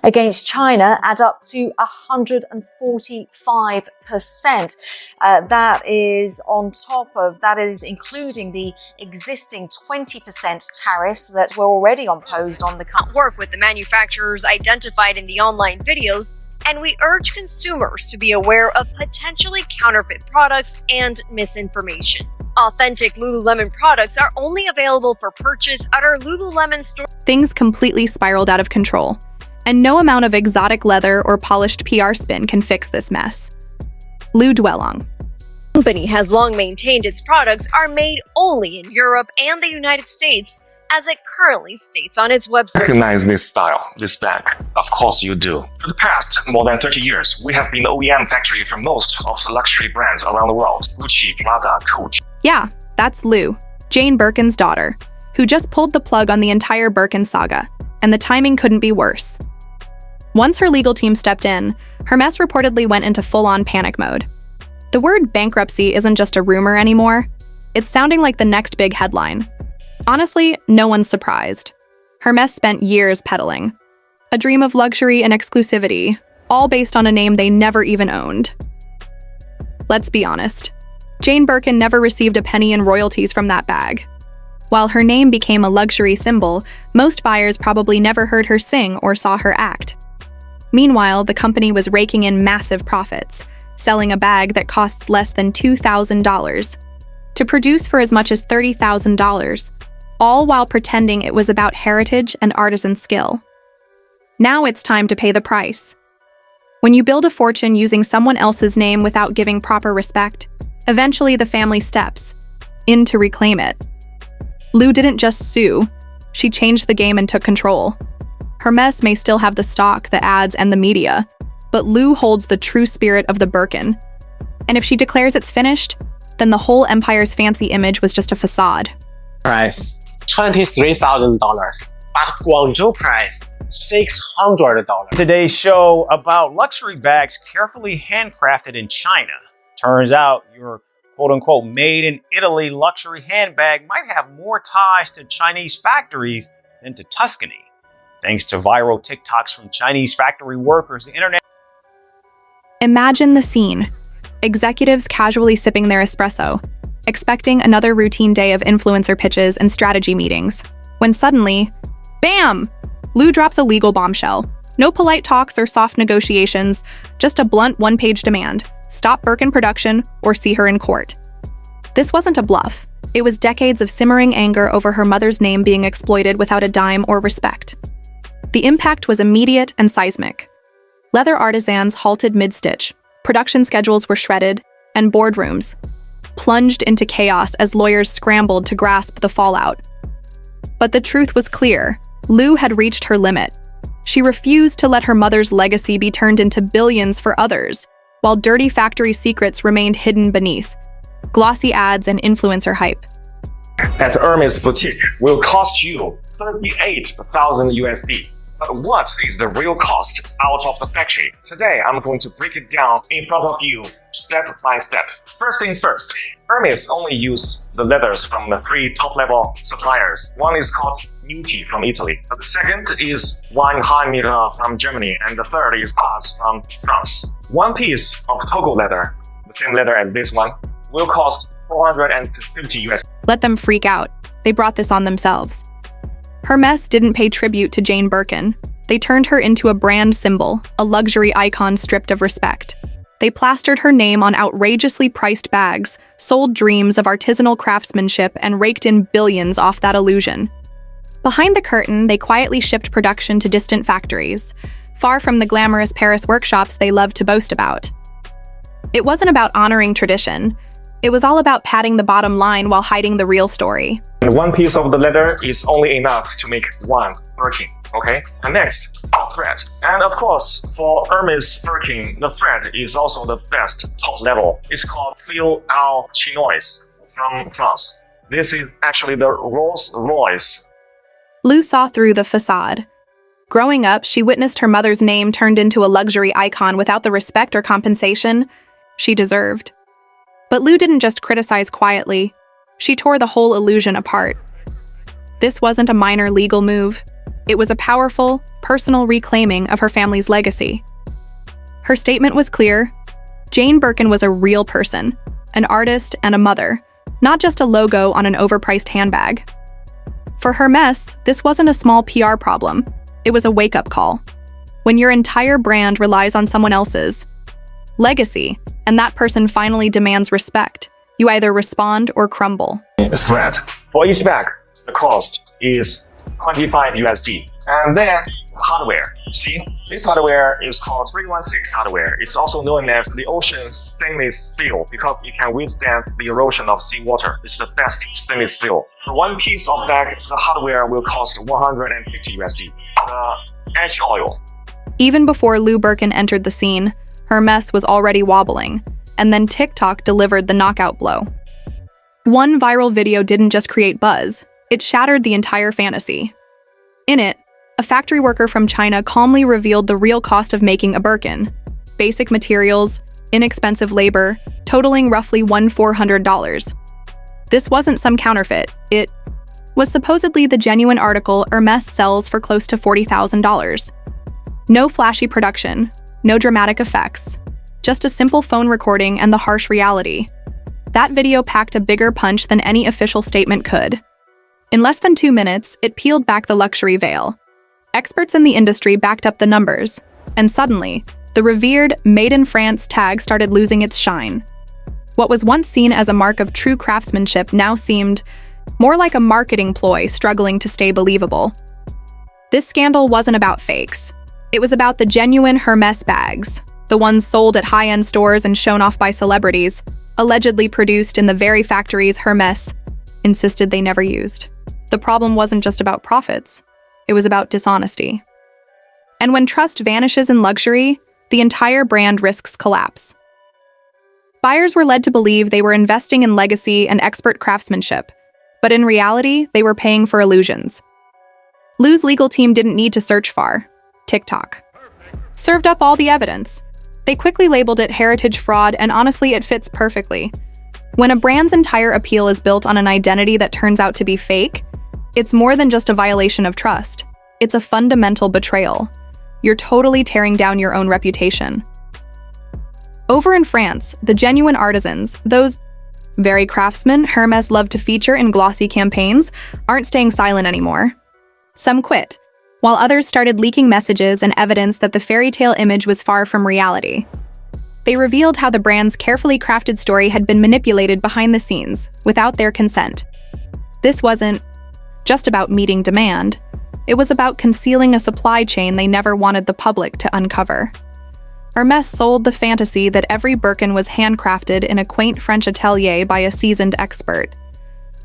against China add up to 145%. That is including the existing 20% tariffs that were already imposed on the country. Work with the manufacturers identified in the online videos, and we urge consumers to be aware of potentially counterfeit products and misinformation. Authentic Lululemon products are only available for purchase at our Lululemon store. Things completely spiraled out of control, and no amount of exotic leather or polished PR spin can fix this mess. Lu Duelong. The company has long maintained its products are made only in Europe and the United States, as it currently states on its website. Recognize this style, this bag. Of course you do. For the past more than 30 years, we have been the OEM factory for most of the luxury brands around the world. Gucci, Prada, Coach. Yeah, that's Lu, Jane Birkin's daughter, who just pulled the plug on the entire Birkin saga, and the timing couldn't be worse. Once her legal team stepped in, Hermès reportedly went into full-on panic mode. The word bankruptcy isn't just a rumor anymore. It's sounding like the next big headline. Honestly, no one's surprised. Hermès spent years peddling. A dream of luxury and exclusivity, all based on a name they never even owned. Let's be honest. Jane Birkin never received a penny in royalties from that bag. While her name became a luxury symbol, most buyers probably never heard her sing or saw her act. Meanwhile, the company was raking in massive profits, selling a bag that costs less than $2,000 to produce for as much as $30,000, all while pretending it was about heritage and artisan skill. Now it's time to pay the price. When you build a fortune using someone else's name without giving proper respect, eventually the family steps in to reclaim it. Lu didn't just sue, she changed the game and took control. Hermès may still have the stock, the ads, and the media, but Lu holds the true spirit of the Birkin. And if she declares it's finished, then the whole empire's fancy image was just a facade. Price $23,000, but Guangzhou price $600. Today's show about luxury bags carefully handcrafted in China. Turns out your quote-unquote made in Italy luxury handbag might have more ties to Chinese factories than to Tuscany. Thanks to viral TikToks from Chinese factory workers, the internet... Imagine the scene. Executives casually sipping their espresso, expecting another routine day of influencer pitches and strategy meetings, when suddenly, bam! Lu drops a legal bombshell. No polite talks or soft negotiations, just a blunt one-page demand. Stop Birkin production or see her in court. This wasn't a bluff. It was decades of simmering anger over her mother's name being exploited without a dime or respect. The impact was immediate and seismic. Leather artisans halted mid-stitch, production schedules were shredded, and boardrooms plunged into chaos as lawyers scrambled to grasp the fallout. But the truth was clear. Lu had reached her limit. She refused to let her mother's legacy be turned into billions for others, while dirty factory secrets remained hidden beneath glossy ads and influencer hype. At Hermes boutique will cost you 38,000 USD. But what is the real cost out of the factory? Today, I'm going to break it down in front of you, step by step. First thing first, Hermes only use the leathers from the 3 top-level suppliers. One is called Nuti from Italy. The second is Weinheim from Germany, and the third is Paz from France. One piece of Togo leather, the same leather as this one, will cost 450 US. Let them freak out. They brought this on themselves. Hermès didn't pay tribute to Jane Birkin. They turned her into a brand symbol, a luxury icon stripped of respect. They plastered her name on outrageously priced bags, sold dreams of artisanal craftsmanship, and raked in billions off that illusion. Behind the curtain, they quietly shipped production to distant factories, far from the glamorous Paris workshops they loved to boast about. It wasn't about honoring tradition. It was all about padding the bottom line while hiding the real story. And one piece of the leather is only enough to make one Birkin, okay? And next, thread. And of course, for Hermes Birkin, the thread is also the best top level. It's called Fil au Chinois from France. This is actually the Rolls Royce. Lu saw through the facade. Growing up, she witnessed her mother's name turned into a luxury icon without the respect or compensation she deserved. But Lu didn't just criticize quietly. She tore the whole illusion apart. This wasn't a minor legal move. It was a powerful, personal reclaiming of her family's legacy. Her statement was clear. Jane Birkin was a real person, an artist and a mother, not just a logo on an overpriced handbag. For Hermès, this wasn't a small PR problem. It was a wake-up call. When your entire brand relies on someone else's legacy, and that person finally demands respect, you either respond or crumble. Threat. For each bag, the cost is 25 USD. And then hardware. See, this hardware is called 316 hardware. It's also known as the ocean stainless steel because it can withstand the erosion of seawater. It's the best stainless steel. For one piece of bag, the hardware will cost 150 USD. The edge oil. Even before Lou Birkin entered the scene, Hermès was already wobbling, and then TikTok delivered the knockout blow. One viral video didn't just create buzz, it shattered the entire fantasy. In it, a factory worker from China calmly revealed the real cost of making a Birkin: basic materials, inexpensive labor, totaling roughly $1,400. This wasn't some counterfeit, it was supposedly the genuine article Hermès sells for close to $40,000. No flashy production, no dramatic effects, just a simple phone recording and the harsh reality. That video packed a bigger punch than any official statement could. In less than 2 minutes, it peeled back the luxury veil. Experts in the industry backed up the numbers, and suddenly, the revered Made in France tag started losing its shine. What was once seen as a mark of true craftsmanship now seemed more like a marketing ploy struggling to stay believable. This scandal wasn't about fakes. It was about the genuine Hermès bags, the ones sold at high-end stores and shown off by celebrities, allegedly produced in the very factories Hermès insisted they never used. The problem wasn't just about profits, it was about dishonesty. And when trust vanishes in luxury, the entire brand risks collapse. Buyers were led to believe they were investing in legacy and expert craftsmanship, but in reality, they were paying for illusions. Lou's legal team didn't need to search far. TikTok served up all the evidence. They quickly labeled it heritage fraud, and honestly, it fits perfectly. When a brand's entire appeal is built on an identity that turns out to be fake, it's more than just a violation of trust. It's a fundamental betrayal. You're totally tearing down your own reputation. Over in France, the genuine artisans, those very craftsmen Hermès loved to feature in glossy campaigns, aren't staying silent anymore. Some quit, while others started leaking messages and evidence that the fairy tale image was far from reality. They revealed how the brand's carefully crafted story had been manipulated behind the scenes, without their consent. This wasn't just about meeting demand, it was about concealing a supply chain they never wanted the public to uncover. Hermès sold the fantasy that every Birkin was handcrafted in a quaint French atelier by a seasoned expert.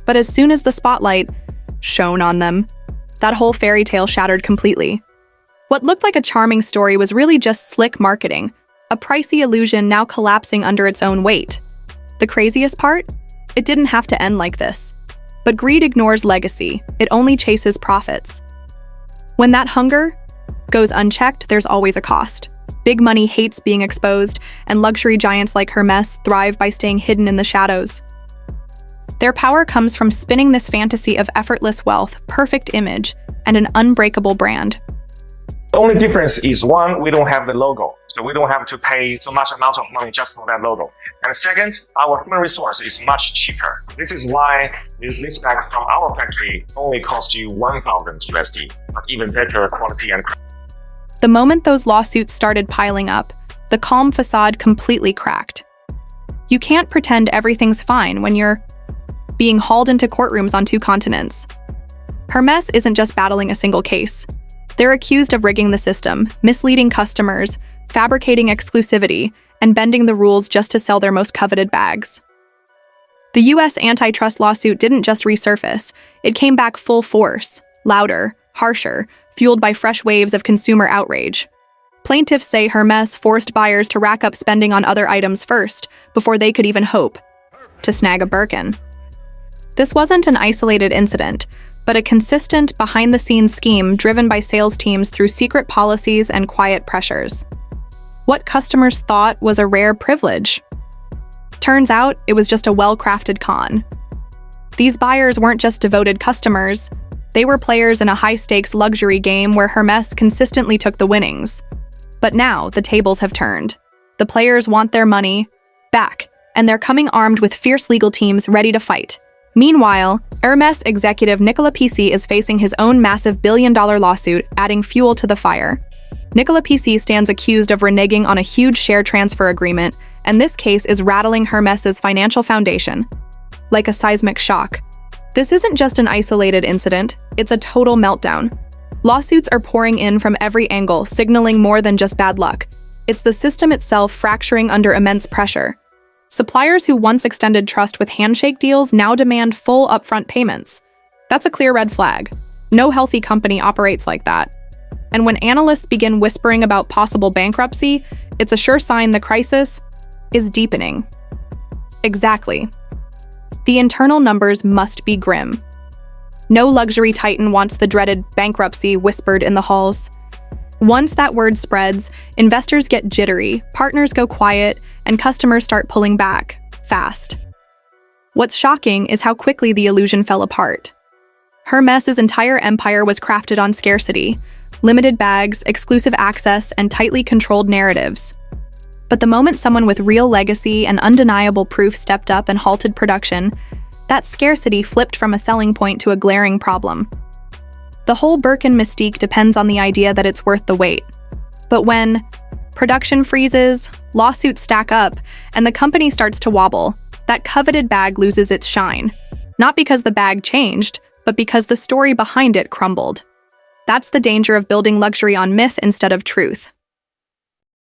But as soon as the spotlight shone on them, that whole fairy tale shattered completely. What looked like a charming story was really just slick marketing, a pricey illusion now collapsing under its own weight. The craziest part? It didn't have to end like this. But greed ignores legacy, it only chases profits. When that hunger goes unchecked, there's always a cost. Big money hates being exposed, and luxury giants like Hermès thrive by staying hidden in the shadows. Their power comes from spinning this fantasy of effortless wealth, perfect image, and an unbreakable brand. The only difference is one, we don't have the logo. So we don't have to pay so much amount of money just for that logo. And second, our human resource is much cheaper. This is why this bag from our factory only costs you 1,000 USD, but even better quality and The moment those lawsuits started piling up, the calm facade completely cracked. You can't pretend everything's fine when you're being hauled into courtrooms on 2 continents. Hermès isn't just battling a single case. They're accused of rigging the system, misleading customers, fabricating exclusivity, and bending the rules just to sell their most coveted bags. The US antitrust lawsuit didn't just resurface, it came back full force, louder, harsher, fueled by fresh waves of consumer outrage. Plaintiffs say Hermès forced buyers to rack up spending on other items first, before they could even hope to snag a Birkin. This wasn't an isolated incident, but a consistent, behind-the-scenes scheme driven by sales teams through secret policies and quiet pressures. What customers thought was a rare privilege. Turns out, it was just a well-crafted con. These buyers weren't just devoted customers, They were players in a high-stakes luxury game where Hermes consistently took the winnings. But now, the tables have turned. The players want their money back, and they're coming armed with fierce legal teams ready to fight. Meanwhile, Hermes executive Nicolas Pissy is facing his own massive billion-dollar lawsuit, adding fuel to the fire. Nicolas Pissy stands accused of reneging on a huge share transfer agreement, and this case is rattling Hermes's financial foundation. Like a seismic shock. This isn't just an isolated incident, it's a total meltdown. Lawsuits are pouring in from every angle, signaling more than just bad luck. It's the system itself fracturing under immense pressure. Suppliers who once extended trust with handshake deals now demand full upfront payments. That's a clear red flag. No healthy company operates like that. And when analysts begin whispering about possible bankruptcy, it's a sure sign the crisis is deepening. Exactly. The internal numbers must be grim. No luxury titan wants the dreaded bankruptcy whispered in the halls. Once that word spreads, investors get jittery, partners go quiet, and customers start pulling back, fast. What's shocking is how quickly the illusion fell apart. Hermes's entire empire was crafted on scarcity, limited bags, exclusive access, and tightly controlled narratives. But the moment someone with real legacy and undeniable proof stepped up and halted production, that scarcity flipped from a selling point to a glaring problem. The whole Birkin mystique depends on the idea that it's worth the wait. But when production freezes, lawsuits stack up, and the company starts to wobble, that coveted bag loses its shine. Not because the bag changed, but because the story behind it crumbled. That's the danger of building luxury on myth instead of truth.